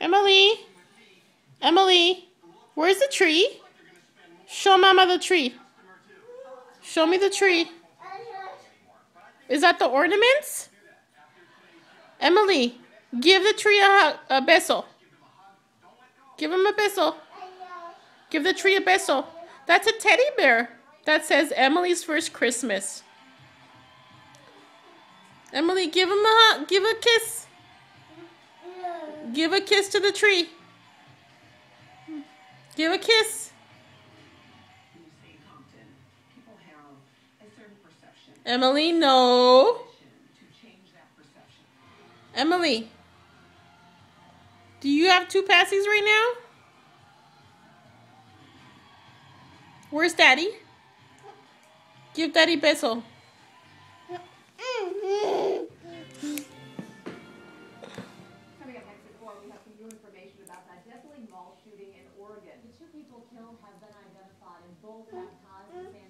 Emily, Emily, where's the tree? Show Mama the tree. Show me the tree. Is that the ornaments? Emily, give the tree a beso. Give him a beso. Give the tree a beso. That's a teddy bear that says Emily's first Christmas. Emily, give him a hug. Give a kiss. Give a kiss to the tree. Give a kiss. Emily, no. Emily, do you have two passies right now? Where's Daddy? Give Daddy beso. Coming up next at 4, we have some new information about that deadly mall shooting in Oregon. The 2 people killed have been identified and both have ties to San